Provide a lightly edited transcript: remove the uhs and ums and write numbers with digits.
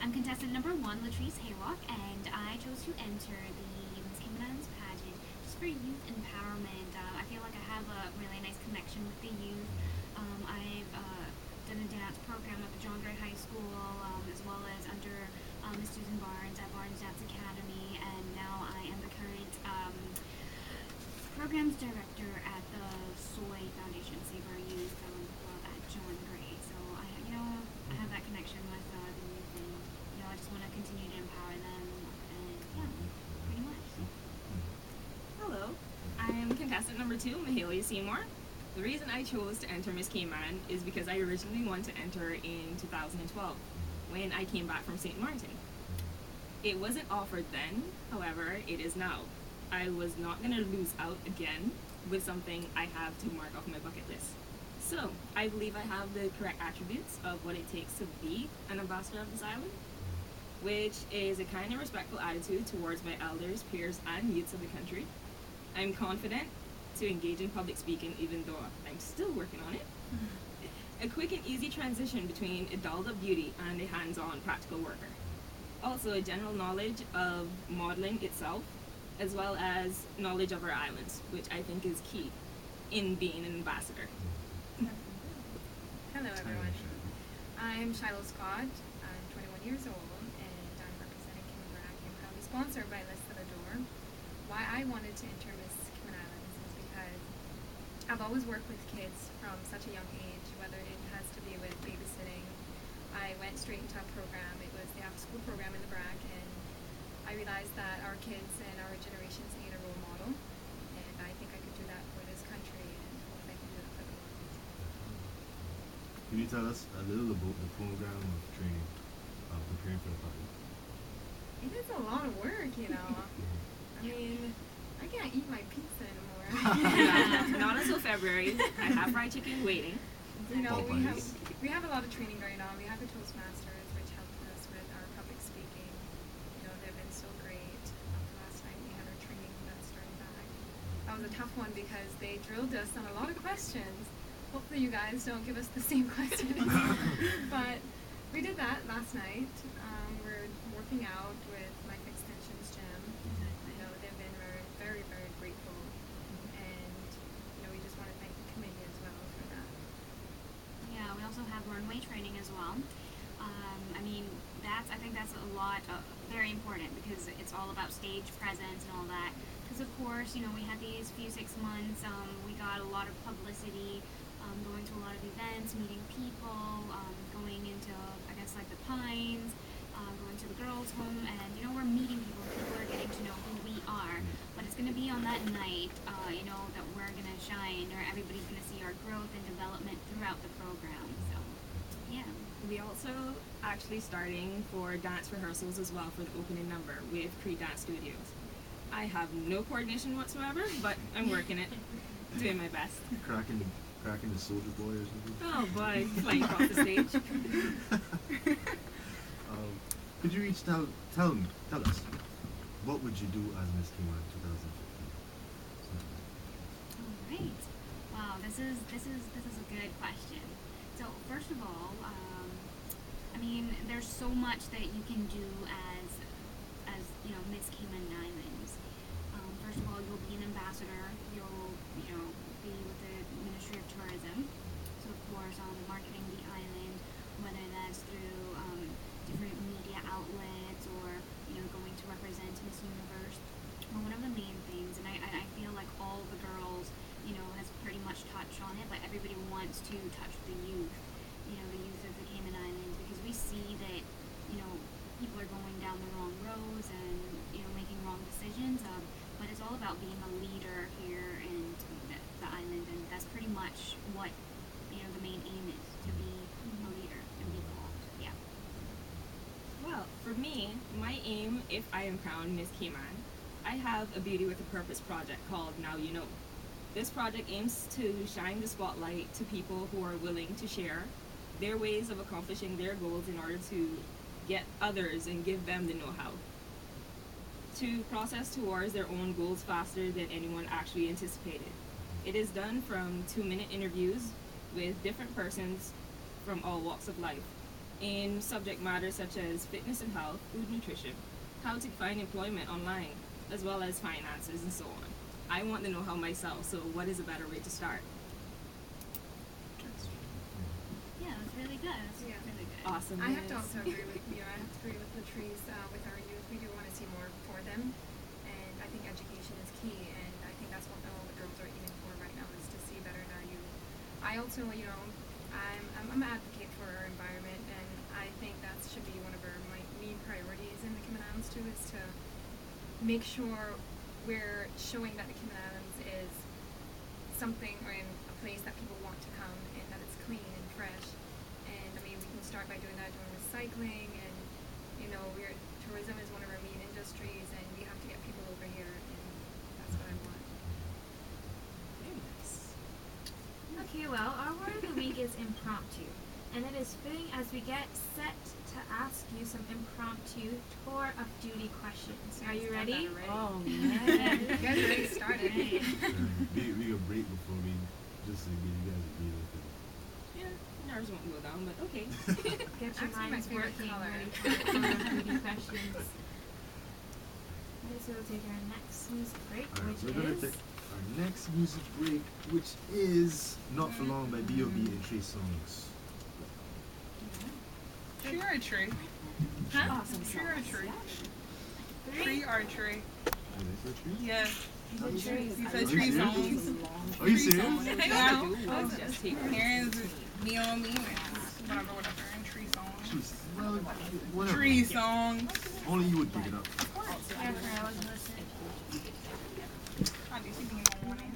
I'm contestant number 1, Latrice Haylock, and I chose to enter the Miss Cayman Islands pageant just for youth empowerment. I feel like I have a really nice connection with the youth. I've done a dance program at the John Gray High School, as well as under Miss Susan Barnes at Barnes Dance Academy, and now I am the current programs director at the Soy Foundation Save Our Youth at John Gray. So I have that connection with the youth, and I just want to continue to empower them, and pretty much. Hello, I'm contestant number 2, Seymour. The reason I chose to enter Miss Cayman is because I originally wanted to enter in 2012 when I came back from St. Martin. It wasn't offered then, however, it is now. I was not going to lose out again with something I have to mark off my bucket list. So, I believe I have the correct attributes of what it takes to be an ambassador of this island, which is a kind and respectful attitude towards my elders, peers, and youths of the country. I'm confident to engage in public speaking, even though I'm still working on it. A quick and easy transition between a dolled up beauty and a hands-on practical worker. Also, a general knowledge of modeling itself, as well as knowledge of our islands, which I think is key in being an ambassador. Hello everyone, I'm Shiloh Scott, I'm 21 years old, and I'm representing Cayman and proudly sponsored by List of the Door. Why I wanted to enter Miss Cayman Islands is because I've always worked with kids from such a young age, whether it has to be with babysitting. I went straight into a program, it was the after-school program in the BRAC, and I realized that our kids and our generations need a role model, and I think I could do that for this country, and hope I can do that for the world. Can you tell us a little about the program of training, preparing for the party? It is a lot of work, I mean, I can't eat my pizza anymore. Not until February. I have fried chicken waiting. We have a lot of training going on. We have the Toastmasters, which helped us with our public speaking. They've been so great. Last night we had our training that's starting back. That was a tough one because they drilled us on a lot of questions. Hopefully you guys don't give us the same questions. But we did that last night. We're working out with Life Extension's gym. They've been very, very, very grateful. And we just want to thank the committee as well for that. Yeah, we also have runway training as well. I think that's a lot, very important, because it's all about stage presence and all that. Because of course, we had these few 6 months, we got a lot of publicity, going to a lot of events, meeting people, going into, I guess, like the Pines, going to the girls' home, and we're meeting people. People are getting to know who we are. But it's going to be on that night, that we're going to shine, or everybody's going to see our growth and development throughout the program. So, yeah. We also actually starting for dance rehearsals as well for the opening number with Cree Dance Studios. I have no coordination whatsoever, but I'm working it, doing my best. Cracking the Soldier Boy or something? Oh boy, flying across the stage. Could you each tell us, what would you do as Miss Cayman 2015? All right. Wow, this is a good question. So first of all, there's so much that you can do as Miss Cayman Islands. First of all, you'll be an ambassador. You'll be with the Ministry of Tourism. So of course, marketing the island, whether that's through different media outlets or going to represent Miss Universe. Well, one of the main things, and I feel like all the girls has pretty much touched on it, but everybody wants to touch the youth. The youth of the Cayman Islands, because we see that people are going down the wrong roads and making wrong decisions. But it's all about being a leader here in the island, and that's pretty much what the main aim is, to be a leader and be called. Yeah. Well, for me, my aim, if I am crowned Miss Cayman, I have a Beauty with a Purpose project called Now You Know. This project aims to shine the spotlight to people who are willing to share their ways of accomplishing their goals in order to get others and give them the know-how to process towards their own goals faster than anyone actually anticipated. It is done from 2-minute interviews with different persons from all walks of life. in subject matters such as fitness and health, food nutrition, how to find employment online, as well as finances and so on. I want the know-how myself, so what is a better way to start? Yeah, that's really good. That's Yeah. really good. Awesome. I have to Liz. also agree with you. I have to agree with Latrice. With our youth, we do want to see more for them, and I think education is key. And I think that's what all the girls are aiming for right now is to see better in our youth. I also, I'm an advocate for our environment, and I think that should be one of our main priorities in the Cayman Islands too. Is to make sure we're showing that the Cayman Islands is something or in a place that people want to come and that it's clean and fresh. And I mean, we can start by doing that, doing recycling, and tourism is one of our main industries, and we have to get people over here, and that's what I want. Very nice. Okay, well, our word of the week is impromptu, and it is fitting as we get set to ask you some impromptu tour of duty questions. Are you ready? Oh, You man. guys already started. We could break before we just to get you guys to be with it. Yeah, nerves won't go down, but okay. Get your Ask me my minds favorite working, color. ready for our tour of duty questions. Okay, so we'll take our next music break, Alright, which we're gonna is... take our next music break, which is Not For Long by B.O.B. and Trey Songz. Tree or tree? Huh? Awesome Tree or sauce. tree? Three. Tree or tree? Did I say Trey? Yes. The trees. You Are said you tree serious? songs. Are you Tree serious? songs. What Yeah. I do was just take Parents be on me and whatever, and tree songs. Jeez, well, whatever. Tree songs. Only you would pick it up. Of course. Yeah, I wasn't listening. I do see being on one end.